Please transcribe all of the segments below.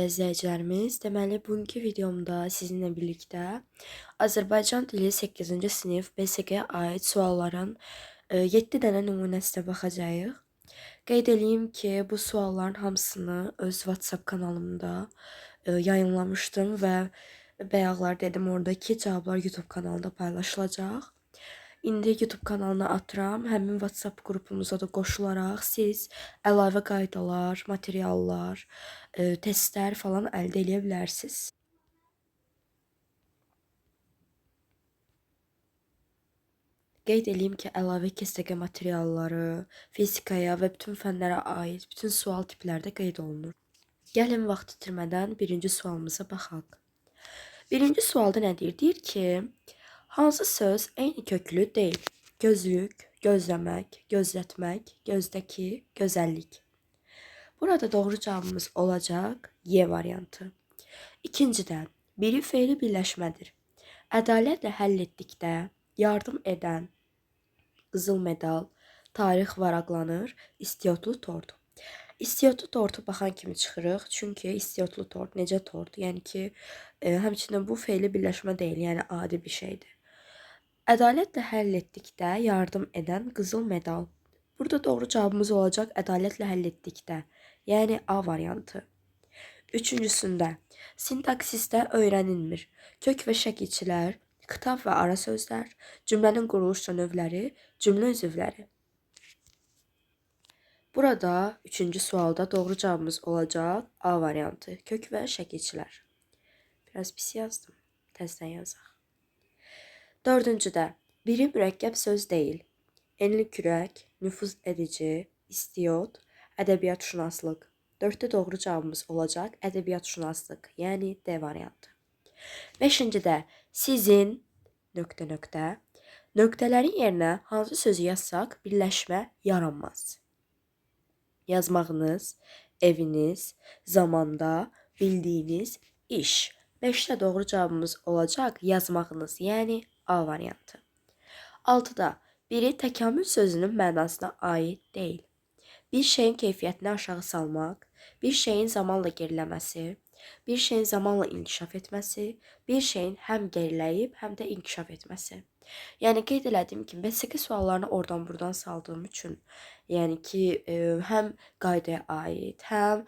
İzləyicilərimiz, deməli bugünkü videomda sizinlə birlikdə Azərbaycan dili 8-ci sinif BSG-yə aid sualların 7 dənə nümunəsinə baxacağıq. Qeyd edeyim ki, bu sualların hamısını öz WhatsApp kanalımda yayınlamışdım və bayaqlar dedim orada ki, cavablar YouTube kanalında paylaşılacaq. İndi YouTube kanalına atıram. Həmin WhatsApp qrupumuza da qoşularaq siz əlavə qaydalar, materiallar, testlər falan əldə edə bilərsiniz. Qeyd edeyim ki, əlavə KSG materialları fizikaya və bütün fənlərə aid bütün sual tipləri də qeyd olunur. Gəlin vaxt itirmədən birinci sualımıza baxaq. Birinci sualda nə deyir? Deyir ki, hansı söz eyni köklü deyil? Gözlük, gözləmək, gözlətmək, gözdəki, gözəllik. Burada doğru cavabımız olacaq Y variantı. İkincidən, biri fe'li birləşmədir. Ədalətlə həll etdikdə yardım edən, qızıl medal, tarix varaqlanır, istiyotlu tort. İstiyotlu tortu baxan kimi çıxırıq, çünki istiyotlu tort necə tort? Yəni ki, həmçinin bu fe'li birləşmə deyil, yəni adi bir şeydir. Ədalətlə həll etdikdə yardım edən qızıl medal. Burada doğru cavabımız olacaq ədalətlə həll etdikdə, yəni A variantı. Üçüncüsündə, sintaksisdə öyrənilmir. Kök və şəkilçilər, xitab və ara sözlər, cümlənin quruluş növləri, cümlə üzvləri. Burada üçüncü sualda doğru cavabımız olacaq A variantı, kök və şəkilçilər. Biraz pis yazdım, təzdən yazaq. Dördüncüdə, biri mürəkkəb söz deyil. Enli kürək, nüfuz edici, istiyot, ədəbiyyatşünaslıq. 4-də doğru cavabımız olacaq ədəbiyyatşünaslıq, yəni D variantı. 5-də, sizin, nöqtələrin yerinə hansı sözü yazsaq birləşmə yaranmaz. Yazmağınız, eviniz, zamanda, bildiyiniz, iş. 5-də doğru cavabımız olacaq yazmağınız, yəni A variantı. 6-da, biri təkamül sözünün mənasına aid deyil. Bir şeyin keyfiyyətini aşağı salmaq, bir şeyin zamanla geriləməsi, bir şeyin zamanla inkişaf etməsi, bir şeyin həm geriləyib, həm də inkişaf etməsi. Yəni qeyd elədim ki, BSG suallarını oradan buradan saldığım üçün, yəni ki, həm qaydaya aid, həm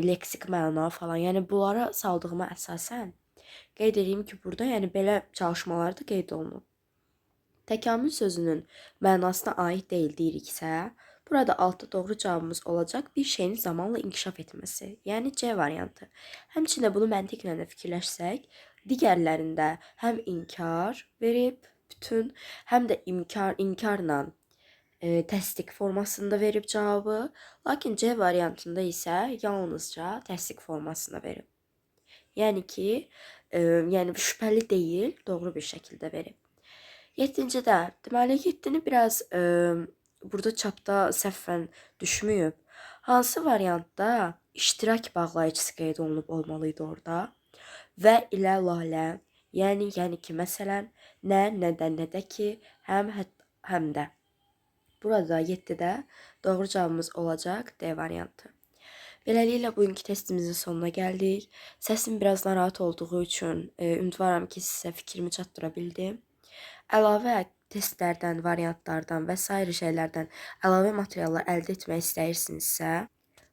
leksik məna falan, yəni bunlara saldığıma əsasən qeyd edeyim ki, burada yəni belə çalışmalar da qeyd olunub. Təkamül sözünün mənasına aid deyil deyiriksə, burada altda doğru cavabımız olacaq bir şeyin zamanla inkişaf etməsi, yəni C variantı. Həmçində bunu məntiqlə də fikirləşsək, digərlərində həm inkar verib bütün, həm də inkarla təsdiq formasında verib cavabı, lakin C variantında isə yalnızca təsdiq formasında verib. Yəni ki, yəni şübhəli deyil, doğru bir şəkildə verib. 7-də, deməli 7-ni biraz burada çapda səhvən düşməyib. Hansı variantda iştirak bağlayıcısı qeyd olunub olmalıydı orada? Və ilə lalə, yəni ki, məsələn, nə, nədən, nədə ki, həm də. Burada 7-də doğru cavabımız olacaq D variantı. Beləliklə bugünkü testimizin sonuna gəldik. Səsim biraz narahat olduğu üçün ümidvaram ki, sizə fikrimi çatdıra bildim. Əlavə testlərdən, variantlardan və s. şeylərdən əlavə materiallar əldə etmək istəyirsinizsə,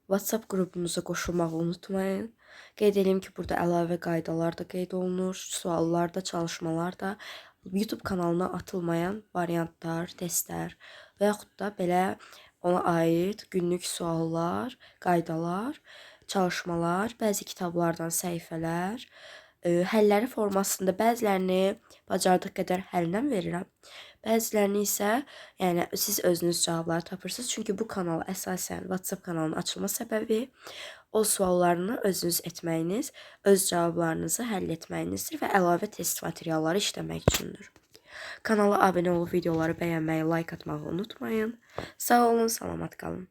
WhatsApp qrupumuza qoşulmağı unutmayın. Qeyd edeyim ki, burada əlavə qaydalar da qeyd olunur, suallar da, çalışmalar da, YouTube kanalına atılmayan variantlar, testlər və yaxud da belə ona aid günlük suallar, qaydalar, çalışmalar, bəzi kitablardan səhifələr, həlləri formasında bəzilərini bacardıq qədər həllə verirəm. Bəzilərini isə yəni siz özünüz cavabları tapırsınız. Çünki bu kanal əsasən WhatsApp kanalının açılma səbəbi o suallarını özünüz etməyiniz, öz cavablarınızı həll etməyinizdir və əlavə test materialları işləmək üçündür. Kanala abunə olub videoları bəyənməyi, like atmağı unutmayın. Sağ olun, salamat qalın.